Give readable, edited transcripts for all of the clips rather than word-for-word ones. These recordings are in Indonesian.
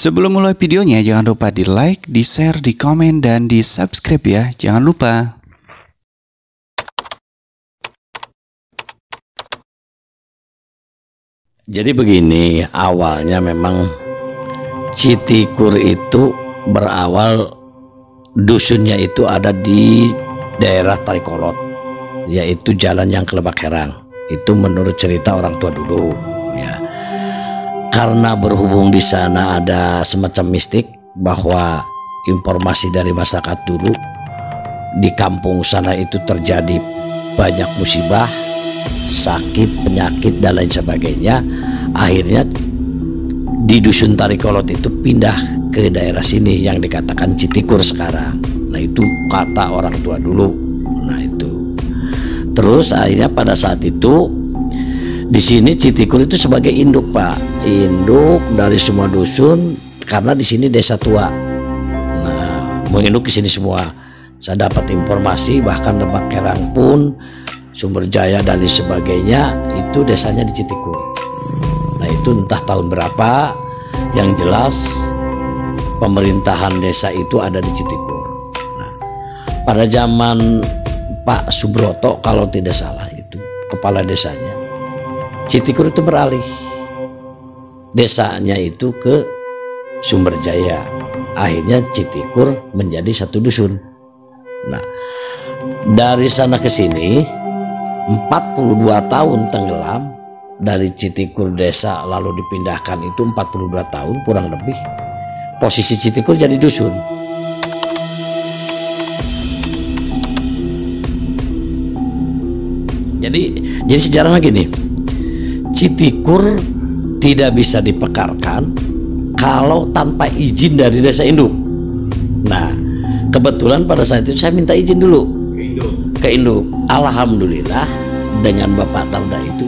Sebelum mulai videonya, jangan lupa di like, di share, di komen, dan di subscribe ya. Jangan lupa. Jadi begini, awalnya memang Citikur itu berawal, dusunnya itu ada di daerah Tarikolot, yaitu jalan yang ke Lebak Herang. Itu menurut cerita orang tua dulu ya. Karena berhubung di sana ada semacam mistik, bahwa informasi dari masyarakat dulu di kampung sana itu terjadi banyak musibah, sakit, penyakit dan lain sebagainya. Akhirnya di dusun Tarikolot itu pindah ke daerah sini yang dikatakan Citikur sekarang. Nah itu kata orang tua dulu. Nah itu terus akhirnya pada saat itu di sini Citikur itu sebagai induk, Pak, induk dari semua dusun, karena di sini desa tua. Nah menginduk ke sini semua. Saya dapat informasi bahkan Lebak Herang pun, Sumberjaya dan lain sebagainya itu desanya di Citikur. Nah itu entah tahun berapa, yang jelas pemerintahan desa itu ada di Citikur. Nah, pada zaman Pak Subroto kalau tidak salah itu kepala desanya, Citikur itu beralih desanya itu ke Sumberjaya. Akhirnya Citikur menjadi satu dusun. Nah dari sana ke sini 42 tahun tenggelam. Dari Citikur desa lalu dipindahkan itu 42 tahun kurang lebih. Posisi Citikur jadi dusun. Jadi sejarahnya gini, Citikur tidak bisa dipekarkan kalau tanpa izin dari desa induk. Nah kebetulan pada saat itu saya minta izin dulu ke induk. Alhamdulillah dengan Bapak Tarda itu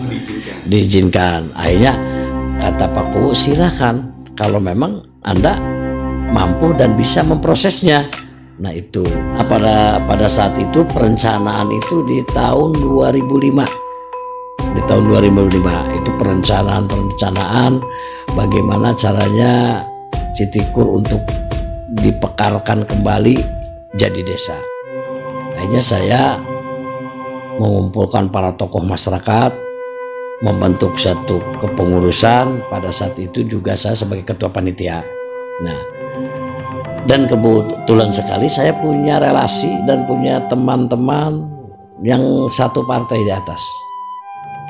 diizinkan. Akhirnya kata Pak Kuwu, silahkan kalau memang Anda mampu dan bisa memprosesnya. Nah itu pada saat itu perencanaan itu di tahun 2005. Di tahun 2005 itu perencanaan bagaimana caranya Citikur untuk dipekarkan kembali jadi desa. Akhirnya saya mengumpulkan para tokoh masyarakat, membentuk satu kepengurusan. Pada saat itu juga saya sebagai ketua panitia. Nah, dan kebetulan sekali saya punya relasi dan punya teman-teman yang satu partai di atas.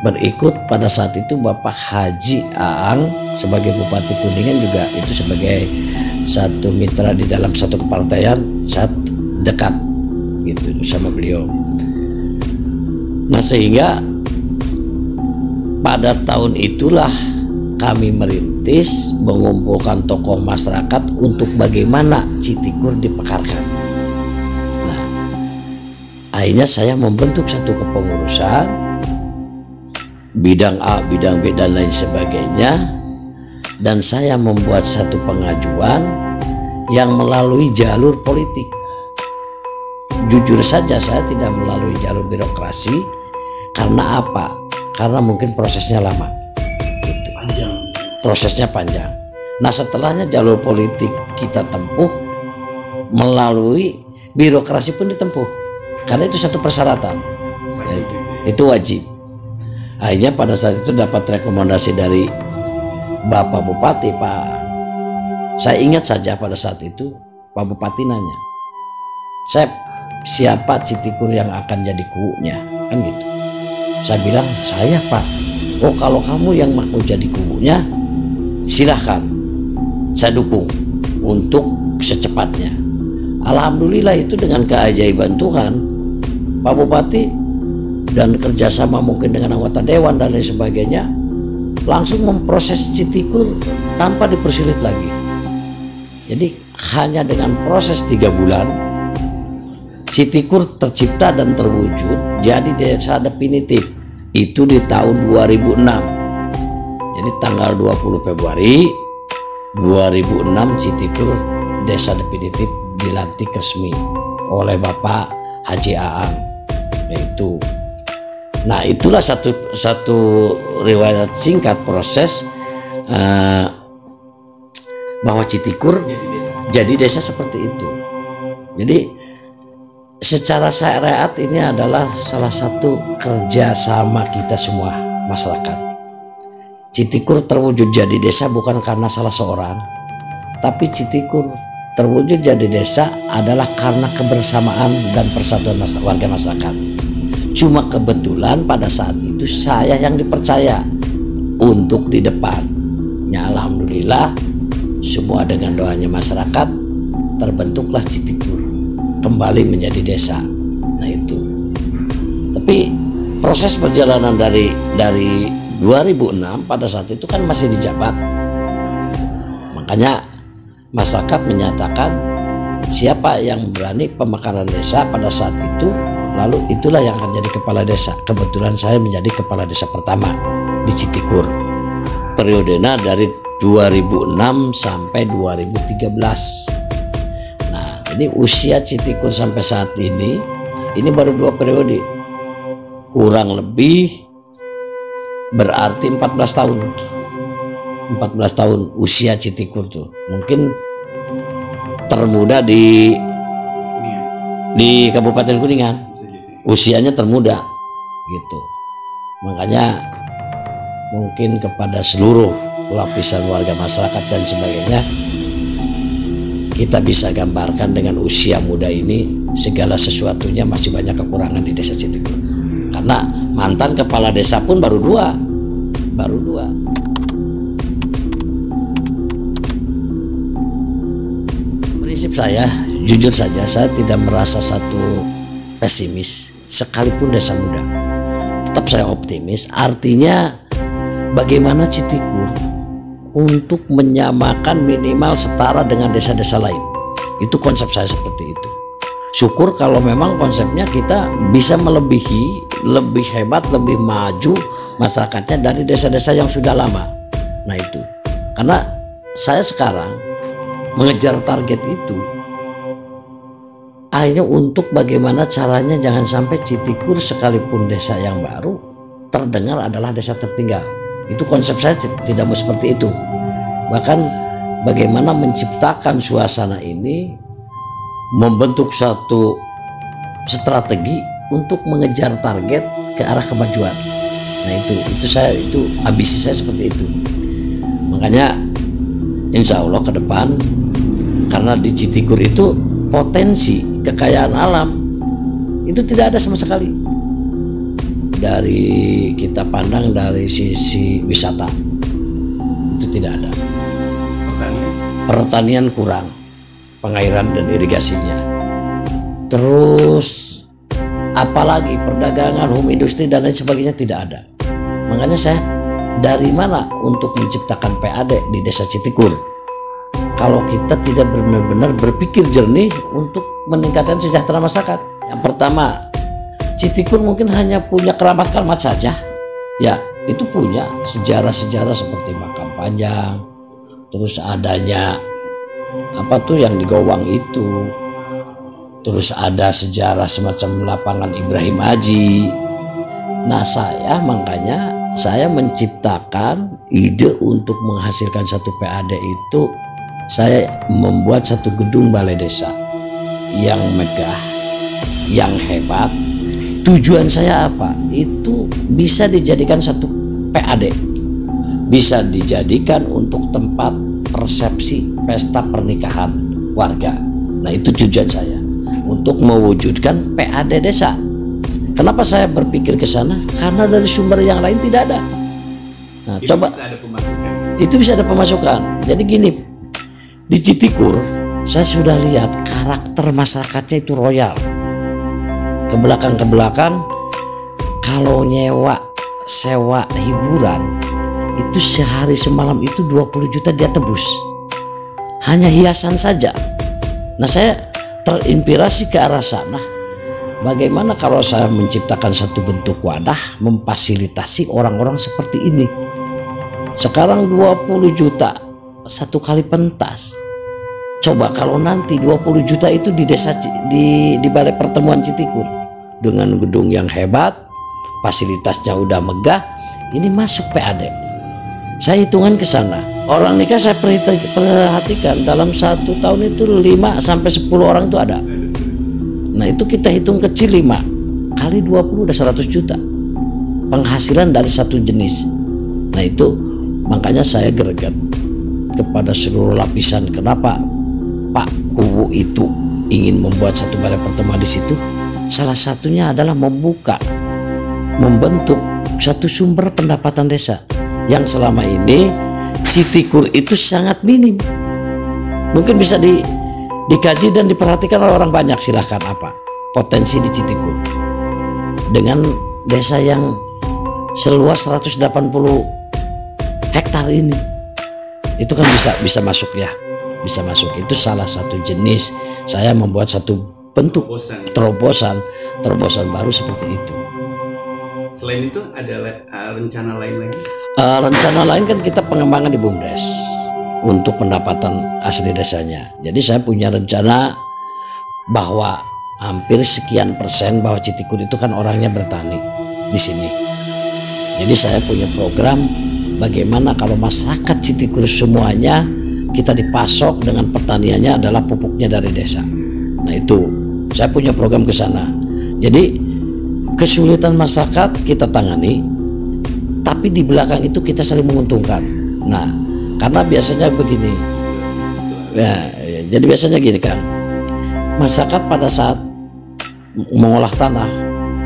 Berikut pada saat itu Bapak Haji Aang sebagai Bupati Kuningan, juga itu sebagai satu mitra di dalam satu kepartaian. Saya dekat gitu sama beliau. Nah sehingga pada tahun itulah kami merintis mengumpulkan tokoh masyarakat untuk bagaimana Citikur dipekarkan. Nah, akhirnya saya membentuk satu kepengurusan, bidang A, bidang B dan lain sebagainya, dan saya membuat satu pengajuan yang melalui jalur politik. Jujur saja saya tidak melalui jalur birokrasi. Karena apa? Karena mungkin prosesnya lama gitu. Prosesnya panjang. Nah setelahnya jalur politik kita tempuh, melalui birokrasi pun ditempuh, karena itu satu persyaratan. Itu wajib. Akhirnya pada saat itu dapat rekomendasi dari Bapak Bupati, Pak, saya ingat saja pada saat itu Pak Bupati nanya, "Sep, siapa Citikur yang akan jadi kuunya?" Kan gitu. Saya bilang, "Saya, Pak." "Oh kalau kamu yang mau jadi kuunya, silahkan, saya dukung untuk secepatnya." Alhamdulillah itu dengan keajaiban Tuhan, Pak Bupati dan kerjasama mungkin dengan anggota dewan dan lain sebagainya, langsung memproses Citikur tanpa dipersulit lagi. Jadi hanya dengan proses 3 bulan Citikur tercipta dan terwujud jadi desa definitif. Itu di tahun 2006. Jadi tanggal 20 Februari 2006 Citikur desa definitif dilantik resmi oleh Bapak Haji Aang. Itu. Nah, itulah satu riwayat singkat proses bahwa Citikur jadi desa seperti itu. Jadi secara syariat ini adalah salah satu kerjasama kita semua masyarakat. Citikur terwujud jadi desa bukan karena salah seorang, tapi Citikur terwujud jadi desa adalah karena kebersamaan dan persatuan warga masyarakat. Cuma kebetulan pada saat itu saya yang dipercaya untuk di depan. Ya alhamdulillah, semua dengan doanya masyarakat terbentuklah Citikur kembali menjadi desa. Nah itu. Tapi proses perjalanan dari 2006 pada saat itu kan masih dijabat. Makanya masyarakat menyatakan siapa yang berani pemekaran desa pada saat itu, lalu itulah yang akan jadi kepala desa. Kebetulan saya menjadi kepala desa pertama di Citikur. Periodenya dari 2006 sampai 2013. Nah, ini usia Citikur sampai saat ini baru 2 periode. Kurang lebih berarti 14 tahun. 14 tahun usia Citikur tuh. Mungkin termuda di Kabupaten Kuningan. Usianya termuda gitu. Makanya mungkin kepada seluruh lapisan warga masyarakat dan sebagainya, kita bisa gambarkan dengan usia muda ini segala sesuatunya masih banyak kekurangan di desa Citikur. Karena mantan kepala desa pun baru dua. Prinsip saya, jujur saja, saya tidak merasa satu pesimis sekalipun desa muda. Tetap saya optimis. Artinya bagaimana Citikur untuk menyamakan minimal setara dengan desa-desa lain. Itu konsep saya seperti itu. Syukur kalau memang konsepnya kita bisa melebihi, lebih hebat, lebih maju masyarakatnya dari desa-desa yang sudah lama. Nah itu. Karena saya sekarang mengejar target itu akhirnya untuk bagaimana caranya jangan sampai Citikur sekalipun desa yang baru terdengar adalah desa tertinggal. Itu konsep saya tidak mau seperti itu. Bahkan bagaimana menciptakan suasana ini, membentuk satu strategi untuk mengejar target ke arah kemajuan. Nah itu ambisi saya seperti itu. Makanya insya Allah ke depan, karena di Citikur itu potensi kekayaan alam itu tidak ada sama sekali. Dari kita pandang dari sisi wisata itu tidak ada. Pertanian kurang, pengairan dan irigasinya. Terus apalagi perdagangan, home industri dan lain sebagainya tidak ada. Makanya saya dari mana untuk menciptakan PAD di desa Citikur kalau kita tidak benar-benar berpikir jernih untuk meningkatkan sejahtera masyarakat. Yang pertama, Citikur mungkin hanya punya keramat-keramat saja. Ya, itu punya sejarah-sejarah seperti makam panjang, terus adanya apa tuh yang di Gowang itu, terus ada sejarah semacam lapangan Ibrahim Haji. Nah makanya saya menciptakan ide untuk menghasilkan satu PAD itu. Saya membuat satu gedung balai desa yang megah, yang hebat. Tujuan saya apa? Itu bisa dijadikan satu PAD, bisa dijadikan untuk tempat persepsi pesta pernikahan warga. Nah itu tujuan saya untuk mewujudkan PAD desa. Kenapa saya berpikir ke sana? Karena dari sumber yang lain tidak ada. Nah itu coba bisa ada pemasukan. Itu bisa ada pemasukan. Jadi gini, di Citikur saya sudah lihat karakter masyarakatnya itu royal. Ke belakang kalau sewa hiburan itu sehari semalam itu 20 juta dia tebus. Hanya hiasan saja. Nah saya terinspirasi ke arah sana. Bagaimana kalau saya menciptakan satu bentuk wadah memfasilitasi orang-orang seperti ini. Sekarang 20 juta satu kali pentas. Coba kalau nanti 20 juta itu di desa di balai pertemuan Citikur dengan gedung yang hebat, fasilitasnya udah megah, ini masuk PAD. Saya hitungan ke sana. Orang nikah saya perhatikan dalam 1 tahun itu 5 sampai 10 orang itu ada. Nah itu kita hitung kecil 5 kali 20 udah 100 juta penghasilan dari satu jenis. Nah itu makanya saya greget kepada seluruh lapisan. Kenapa Pak Kubu itu ingin membuat satu balai pertemuan di situ? Salah satunya adalah membentuk satu sumber pendapatan desa yang selama ini Citikur itu sangat minim. Mungkin bisa dikaji dan diperhatikan oleh orang banyak. Silahkan apa potensi di Citikur dengan desa yang seluas 180 hektar ini, itu kan bisa masuk ya, bisa masuk. Itu salah satu jenis saya membuat satu bentuk terobosan baru seperti itu. Selain itu ada rencana lain lagi? Rencana lain kan kita pengembangan di BUMDes untuk pendapatan asli desanya. Jadi saya punya rencana bahwa hampir sekian persen bahwa Citikur itu kan orangnya bertani di sini. Jadi saya punya program bagaimana kalau masyarakat Citikur semuanya kita dipasok dengan pertaniannya adalah pupuknya dari desa. Nah itu saya punya program ke sana. Jadi kesulitan masyarakat kita tangani, tapi di belakang itu kita saling menguntungkan. Nah karena biasanya begini ya, jadi biasanya gini kan, masyarakat pada saat mengolah tanah,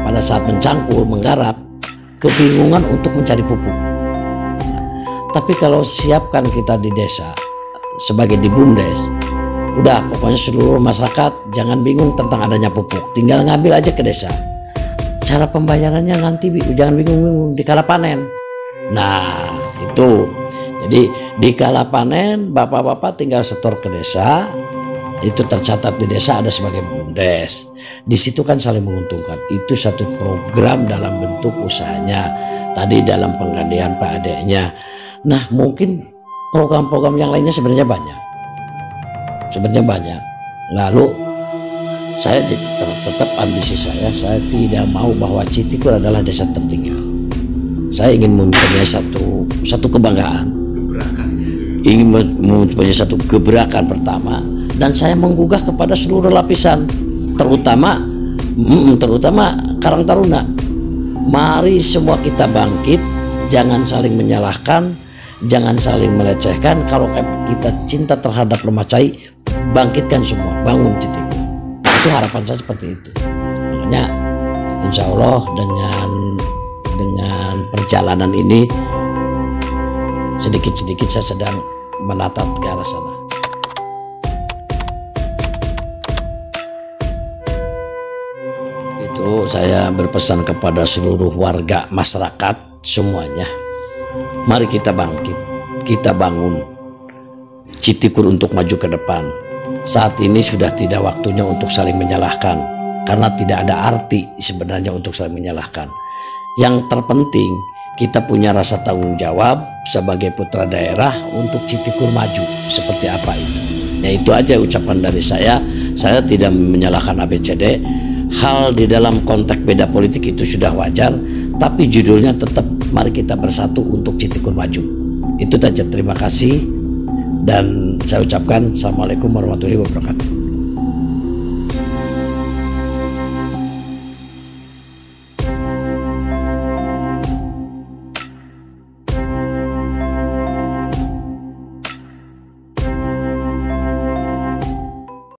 pada saat mencangkul, menggarap, kebingungan untuk mencari pupuk. Tapi kalau siapkan kita di desa sebagai di BUMDes, udah pokoknya seluruh masyarakat jangan bingung tentang adanya pupuk, tinggal ngambil aja ke desa. Cara pembayarannya nanti jangan bingung-bingung di kala panen. Nah itu, jadi di kala panen bapak-bapak tinggal setor ke desa, itu tercatat di desa ada sebagai BUMDes. Di situ kan saling menguntungkan. Itu satu program dalam bentuk usahanya. Tadi dalam penggadean PAD-nya. Nah mungkin program-program yang lainnya sebenarnya banyak. Lalu saya tetap ambisi saya tidak mau bahwa Citikur adalah desa tertinggal. Saya ingin mempunyai satu kebanggaan, ingin mempunyai satu gebrakan pertama, dan saya menggugah kepada seluruh lapisan, terutama Karang Taruna. Mari semua kita bangkit, jangan saling menyalahkan, jangan saling melecehkan. Kalau kita cinta terhadap Lemacai, bangkitkan semua, bangun Citikur. Itu harapan saya seperti itu. Makanya insya Allah dengan perjalanan ini sedikit-sedikit saya sedang menatap ke arah sana. Itu saya berpesan kepada seluruh warga masyarakat semuanya. Mari kita bangkit, kita bangun Citikur untuk maju ke depan. Saat ini sudah tidak waktunya untuk saling menyalahkan, karena tidak ada arti sebenarnya untuk saling menyalahkan. Yang terpenting kita punya rasa tanggung jawab sebagai putra daerah untuk Citikur maju seperti apa itu. Ya itu aja ucapan dari saya. Saya tidak menyalahkan ABCD. Hal di dalam konteks beda politik itu sudah wajar, tapi judulnya tetap mari kita bersatu untuk Citikur maju. Itu saja, terima kasih. Dan saya ucapkan Assalamualaikum warahmatullahi wabarakatuh.